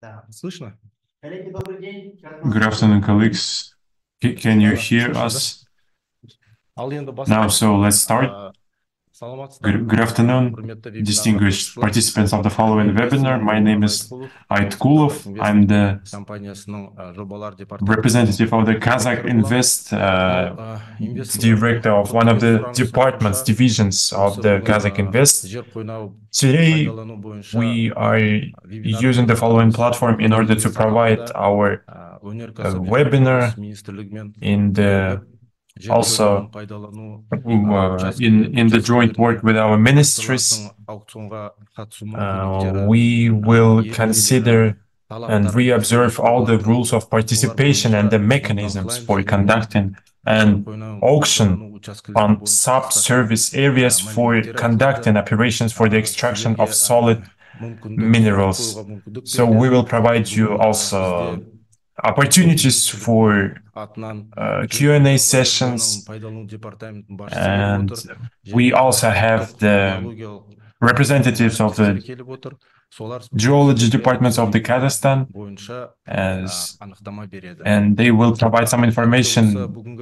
Да, слышно? Good afternoon, colleagues. Can you hear Слышно, да? us Ал енді now? бастайық. So let's start. Саламатсыздар ма? Good afternoon, Құрметті вебинар distinguished қатысушылар. participants of the following Менің webinar. есімім My name Нұрлан is Айтқұлов. Қазақ Айтқулов. Инвест I'm the компаниясының жобалар департаментінің representative of the Kazakh директоры боламын. Invest, Инвесторлар director of one of көптеген the сұраныс departments, бойынша divisions of осы the бүгін Kazakh Invest. жер қойнау Today, пайдалану бойынша we are вебинар using өткізіп the following жатырмыз. platform in order to Келесі provide тақырыбында our өнеркәсіп және құрылыс webinar министрлігімен in the бірігіп жер қойнауын also пайдалану in the joint work with our ministries. аукционға қатысу мүмкіндіктері We will ережелері consider and талаптары re-observe all the rules of participation and the mechanisms for conducting an auction on subsurface areas for conducting operations for the extraction of solid minerals. So we will provide you also opportunities for Q&A sessions, and we also have the representatives of the geology departments of the Kazakhstan, and they will provide some information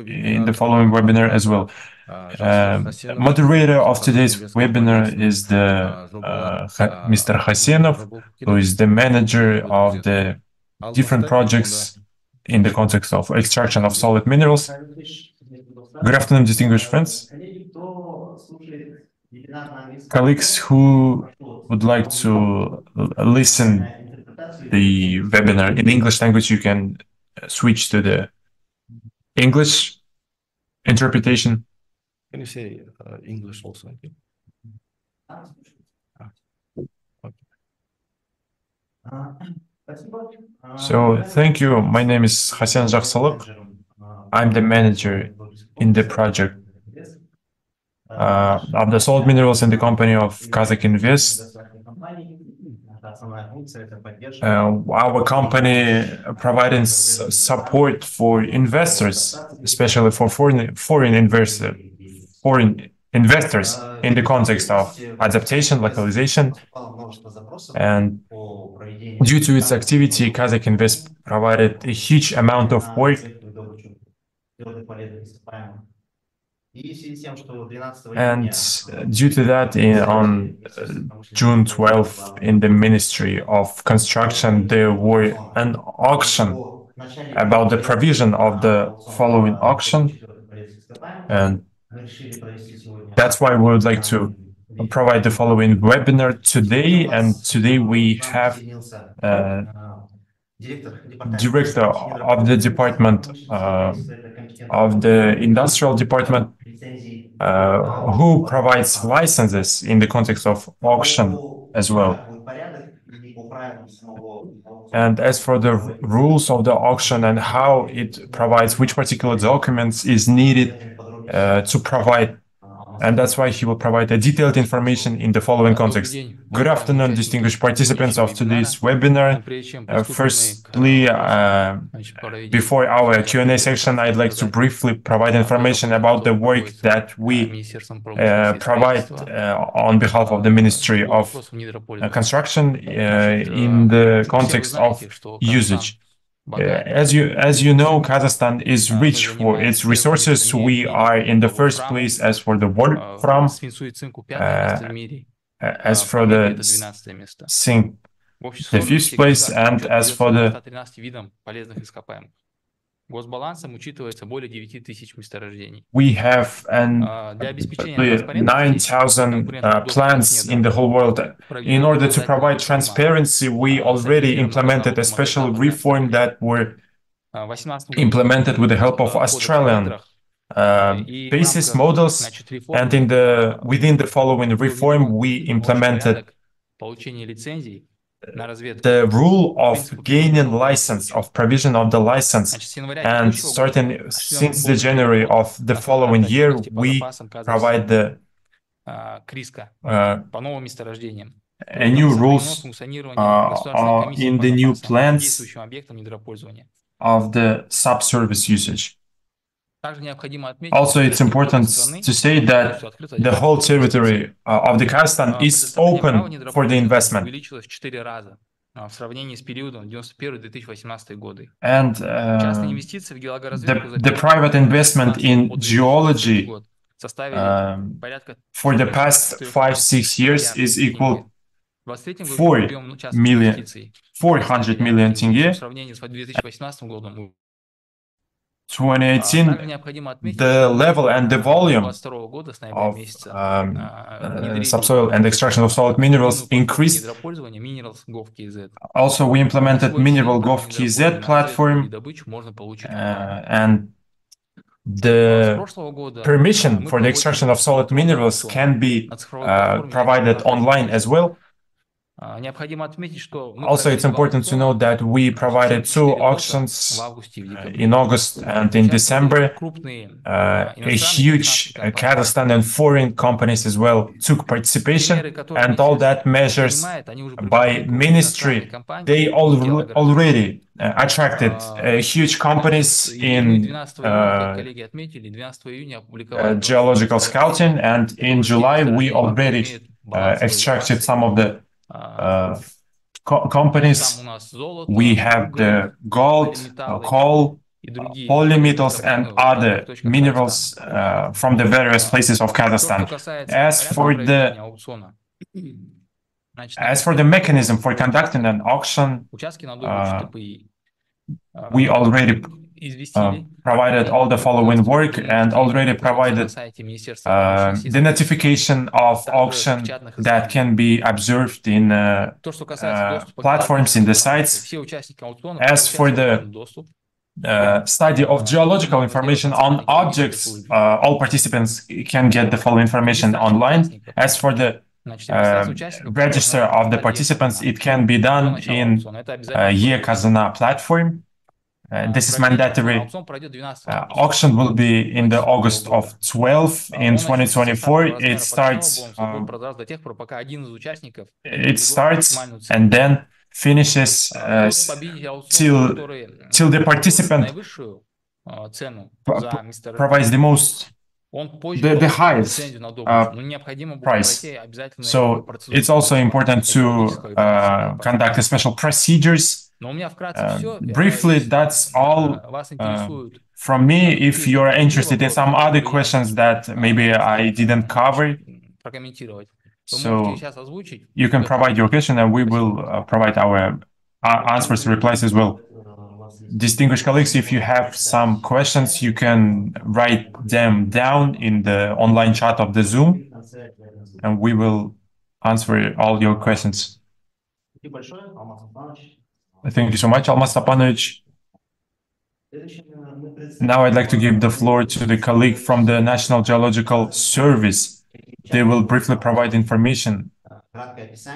in the following webinar as well. Moderator of today's webinar is Mr. Hasenov, who is the manager of the different projects in the context of extraction of solid minerals. Good afternoon, distinguished friends. Colleagues who would like to listen the webinar in English language, you can switch to the English interpretation. Can you say English also? So thank you. My name is Hasan Jaksaluk. I'm the manager in the project of the solid minerals in the company of Kazakh Invest. Our company providing support for investors, especially for foreign investors in the context of adaptation, localization, and due to its activity, Kazakh Invest provided a huge amount of work. And due to that, on June 12th, in the Ministry of Construction, there were an auction about the provision of the following auction. And that's why we would like to provide the following webinar today. And today we have director of the department of the industrial department who provides licenses in the context of auction as well. And as for the rules of the auction and how it provides which particular documents is needed to provide, and that's why he will provide a detailed information in the following context. Good afternoon, distinguished participants of today's webinar. Firstly, before our Q&A section, I'd like to briefly provide information about the work that we provide on behalf of the Ministry of Construction in the context of usage. As you know, Kazakhstan is rich for its resources. We are in the first place as for the work from, as for the zinc, the fifth place, and as for the we have 9,000 plants in the whole world. In order to provide transparency, we already implemented a special reform that were implemented with the help of Australian basis models, and within the following reform, we implemented the rule of gaining license, of provision of the license, and starting since the January of the following year, we provide the new rules in the new plans of the subsurface usage. Also, it's important to say that the whole territory of the Kazakhstan is open for the investment. в сравнении с периодом 91-2018 годы. And Частные инвестиции в геологоразведку за the private investment in geology год составили порядка for the past 5-6 years is equal в 2023 году объем частных инвестиций 400 million в тенге. сравнении с 2018 годом. 2018, Также необходимо отметить, the level and the volume 2022 года с ноября of месяца subsoil and extraction of solid minerals increased. недропользования Minerals Gov.kz. Also, we implemented Mineral Gov.kz platform, and the permission for the extraction of solid minerals can be provided online as well. Also, it's important to know that we provided 2 auctions in August and in December. A huge Kazakhstan and foreign companies as well took participation, and all that measures by ministry, they already attracted huge companies in geological scouting, and in July we already extracted some of the companies. We have the gold, coal, polymetals, and other minerals from the various places of Kazakhstan. As for the mechanism for conducting an auction, we already provided all the following work and already provided the notification of auction that can be observed in platforms in the sites. As for the study of geological information on objects, all participants can get the full information online. As for the register of the participants, it can be done in Kazana platform. This is mandatory. Auction will be in the August of 12 in 2024. It starts and then finishes till the participant provides the highest price. So it's also important to conduct a special procedures. Briefly, that's all from me. If you're interested in some other questions that maybe I didn't cover, so you can provide your question and we will provide our answers, replies as well. Distinguished colleagues, if you have some questions, you can write them down in the online chat of the Zoom, and we will answer all your questions. Thank you so much, Almas Stepanovich. Now I'd like to give the floor to the colleague from the National Geological Service. They will briefly provide information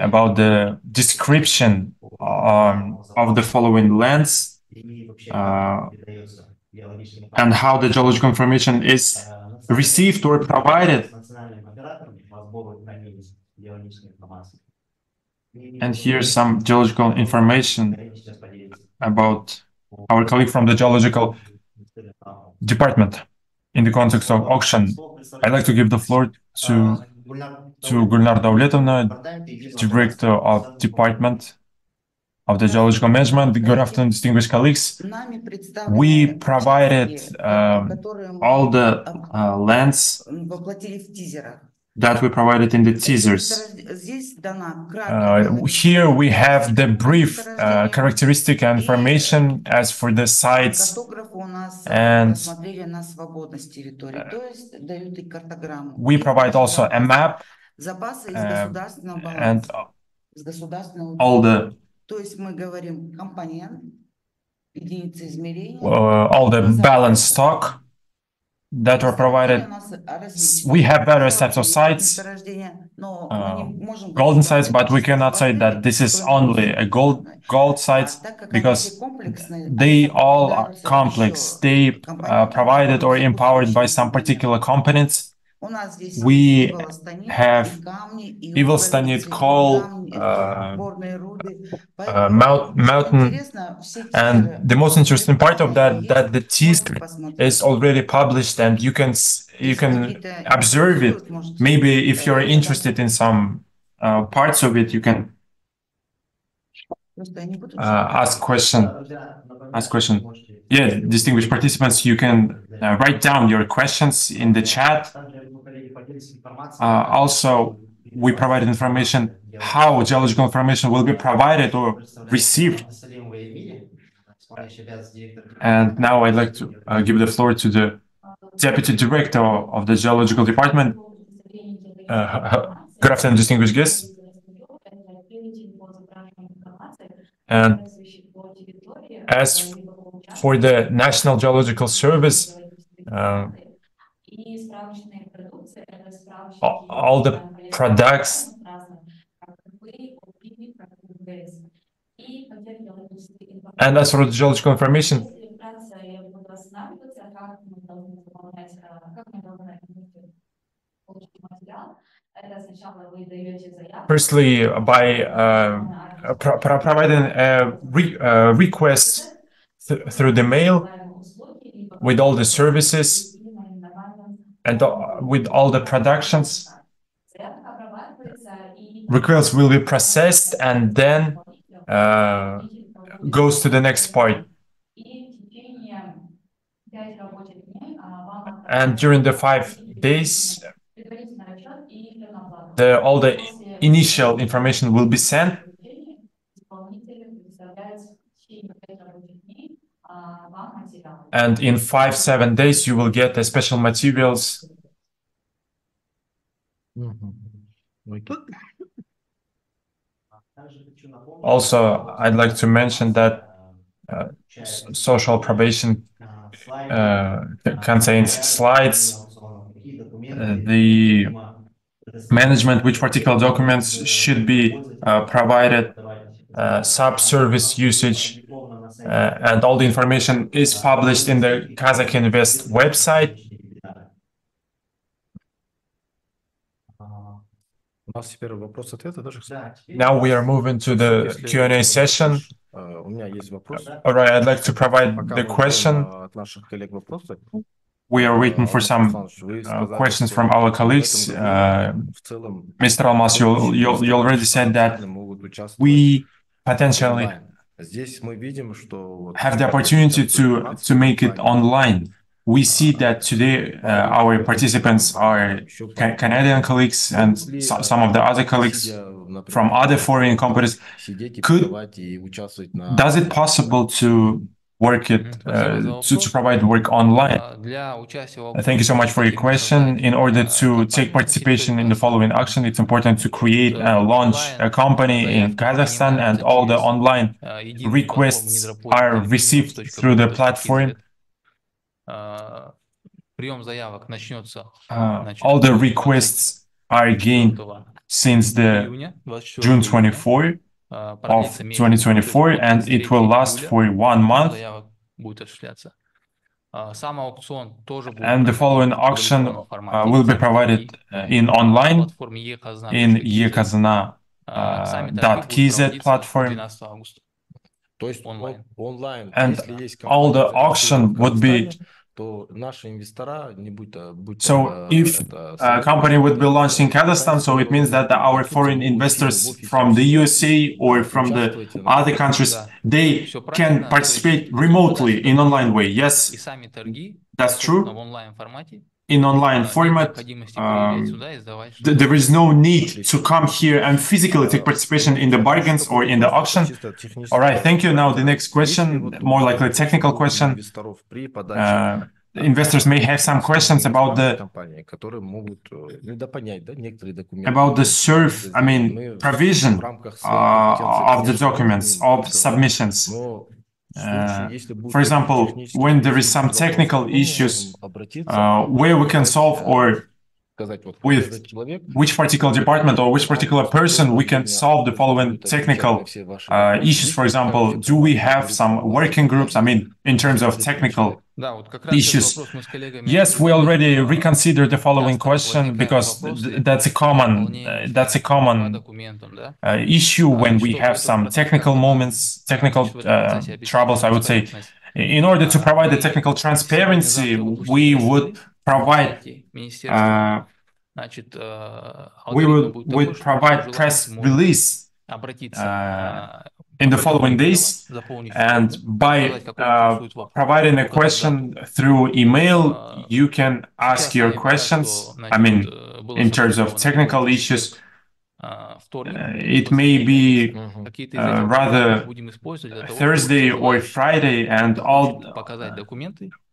about the description of the following lands and how the geological information is received or provided. And here's some geological information about our colleague from the Geological Department in the context of auction. I'd like to give the floor to Gulnar Davletovna, Director of Department of the Geological Management. Good afternoon, distinguished colleagues. We provided all the lands that we provided in the teasers. Here we have the brief characteristic and information as for the sites, and we provide also a map and all the balance stock that were provided. We have various types of sites, golden sites, but we cannot say that this is only a gold sites because they all are complex. They provided or empowered by some particular components. We have Ivalstanit coal, mountain, and the most interesting part of that the teaser is already published and you can observe it. Maybe if you're interested in some parts of it, you can ask question. Yeah, distinguished participants, you can write down your questions in the chat. Also, we provided information how geological information will be provided or received. And now I'd like to give the floor to the Deputy Director of the Geological Department. Good afternoon, distinguished guests. And as for the National Geological Service, all the products and as for the geological information, firstly, by providing a request through the mail with all the services and with all the productions, requests will be processed and then goes to the next part. And during the 5 days, all the initial information will be sent. And in 5-7 days, you will get the special materials. Also, I'd like to mention that social probation contains slides, the management, which particular documents should be provided, subsurface usage, and all the information is published in the Kazakh Invest website. Now we are moving to the Q&A session. All right, I'd like to provide the question. We are waiting for some questions from our colleagues. Mr. Almas, you already said that we potentially have the opportunity to make it online. We see that today our participants are Canadian colleagues and some of the other colleagues from other foreign companies. Does it possible to work it to provide work online? Thank you so much for your question. In order to take participation in the following action, it's important to create and launch a company in Kazakhstan, and all the online requests are received through the platform. All the requests are gained since the June 24 of 2024, and it will last for 1 month. And the following auction will be provided in online in ekazana.kz platform. And all the auction would be. So if a company would be launched in Kazakhstan, so it means that our foreign investors from the USA or from the other countries, they can participate remotely in online way. Yes, that's true. In online format, there is no need to come here and physically take participation in the bargains or in the auction. All right, thank you. Now the next question, more likely a technical question. Investors may have some questions about the provision of the documents, of submissions. For example, when there is some technical issues where we can solve, or with which particular department or which particular person we can solve the following technical issues. For example, do we have some working groups? In terms of technical issues. Yes, we already reconsidered the following question, because that's a common issue when we have some technical moments, technical troubles, I would say. In order to provide the technical transparency, we would provide press release in the following days, and by providing a question through email, you can ask your questions. I mean, in terms of technical issues, it may be rather Thursday or Friday, and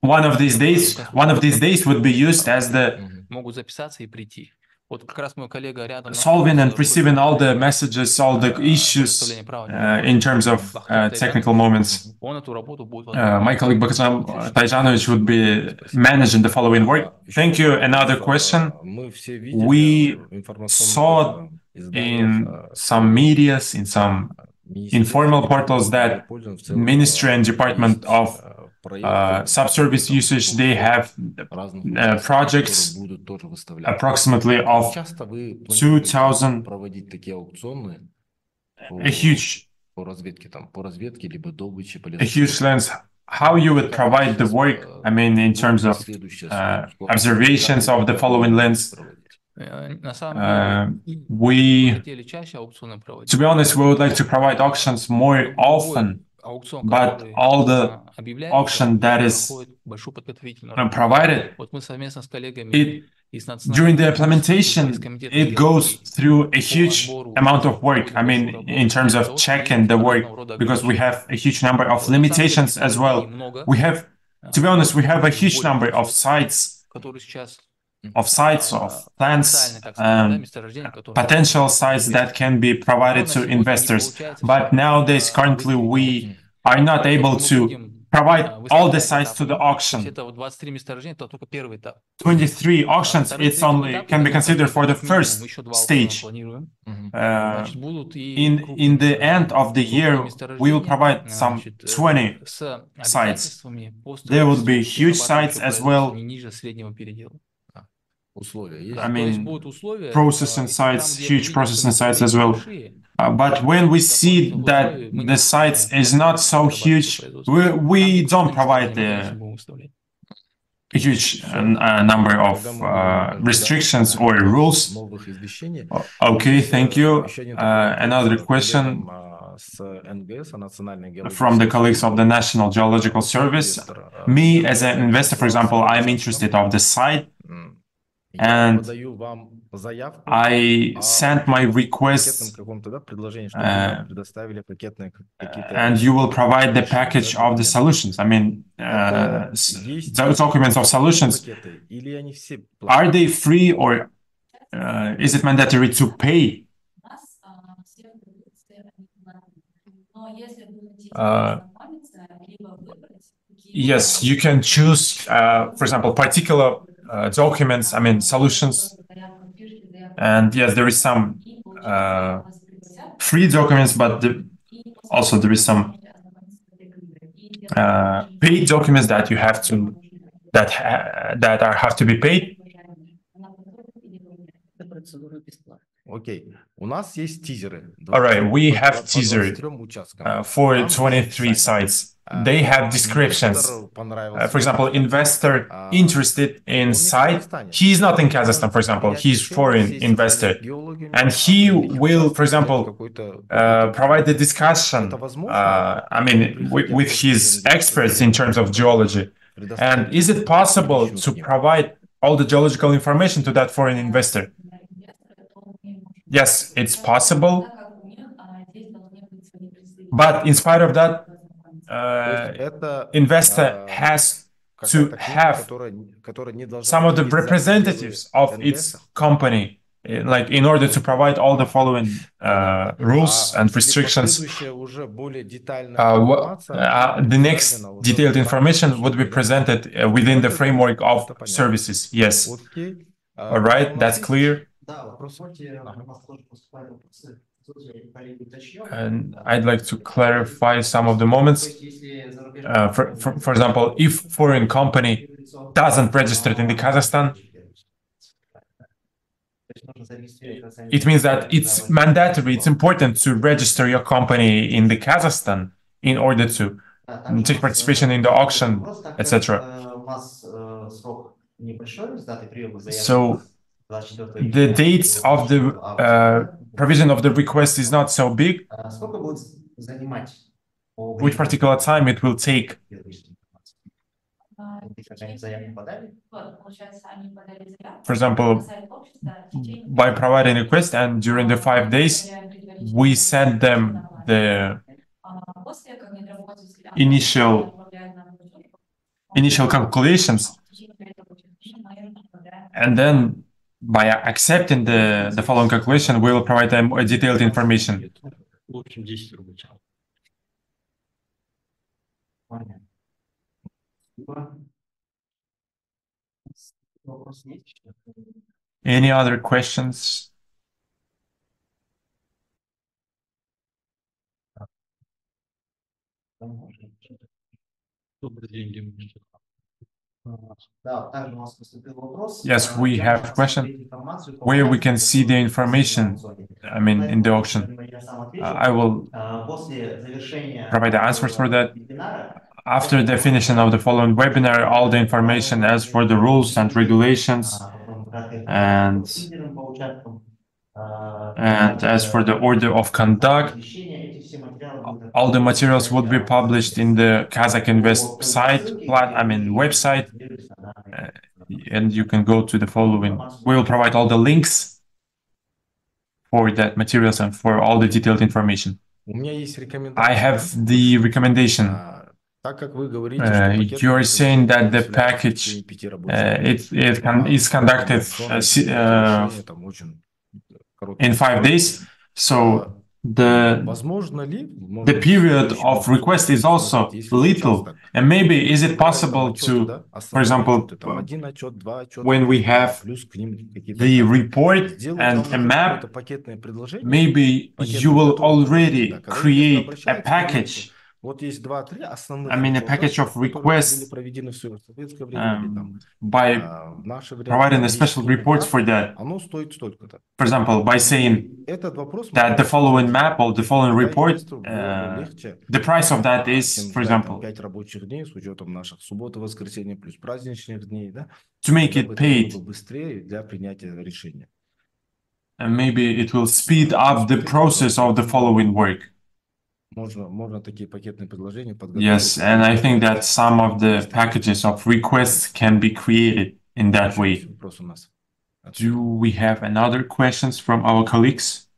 one of these days would be used as the solving and receiving all the messages, all the issues in terms of technical moments. My colleague Bakazam Tajanovic would be managing the following work. Thank you. Another question. We saw in some medias, in some informal portals, that Ministry and Department of Subsurface usage, they have projects approximately of 2,000, a huge lens. How you would provide the work, I mean, in terms of observations of the following lens? To be honest, we would like to provide auctions more often, but all the auction that is provided, during the implementation, it goes through a huge amount of work. I mean, in terms of checking the work, because we have a huge number of limitations as well. We have, to be honest, we have a huge number of sites, of plans, potential sites that can be provided to investors. But nowadays, currently, we are not able to provide all the sites to the auction. 23 auctions, it's only can be considered for the first stage. In the end of the year, we will provide some 20 sites. There will be huge sites as well. I mean, processing sites, huge processing sites as well. But when we see that the sites is not so huge, we don't provide a huge number of restrictions or rules. Okay, thank you. Another question from the colleagues of the National Geological Service. Me, as an investor, for example, I'm interested of the site, and I sent my request, and you will provide the package of the solutions. I mean, those documents of solutions, are they free, or is it mandatory to pay? Yes, you can choose, for example, particular documents, I mean, solutions. And yes, there is some free documents, but also there is some paid documents that you have to have to be paid. Okay. All right, we have teasers for 23 sites. They have descriptions. For example, investor interested in site, he is not in Kazakhstan, for example, he's foreign investor, and he will, for example, provide the discussion, I mean, with his experts in terms of geology. And is it possible to provide all the geological information to that foreign investor? Yes, it's possible. But in spite of that, investor has to have some of the representatives of its company, like in order to provide all the following rules and restrictions. The next detailed information would be presented within the framework of services. Yes. All right, that's clear. And I'd like to clarify some of the moments. For example, if foreign company doesn't register in the Kazakhstan, it means that it's mandatory, it's important to register your company in the Kazakhstan in order to take participation in the auction, etc. So the dates of the provision of the request is not so big. which particular time it will take. For example, by providing a request, and during the 5 days, we send them the initial calculations, and then by accepting the following calculation, we will provide them a detailed information. Any other questions? Yes, we have a question where we can see the information, I mean, in the auction. I will provide the answers for that. After the finishing of the following webinar, all the information as for the rules and regulations and as for the order of conduct, all the materials would be published in the Kazakh Invest website, and you can go to the following. We will provide all the links for that materials and for all the detailed information. I have the recommendation. You are saying that the package is conducted in 5 days, so the period of request is also little. And maybe is it possible to, for example, when we have the report and a map, maybe you will already create a package. I mean, a package of requests by providing a special report for that. For example, by saying that the following map or the following report, the price of that is, for example, to make it paid. And maybe it will speed up the process of the following work. Yes, and I think that some of the packages of requests can be created in that way. Do we have another questions from our colleagues?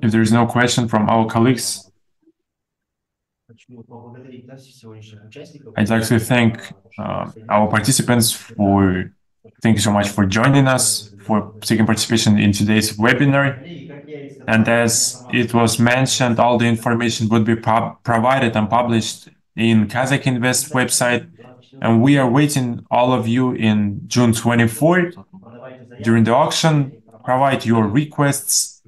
If there is no question from our colleagues, I'd like to thank our participants for. Thank you so much for joining us, for taking participation in today's webinar. And as it was mentioned, all the information would be provided and published in Kazakh Invest website. And we are waiting all of you in June 24th during the auction. Provide your requests,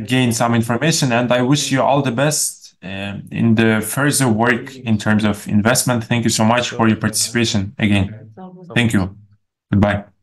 gain some information, and I wish you all the best in the further work in terms of investment. Thank you so much for your participation again. Thank you. Goodbye.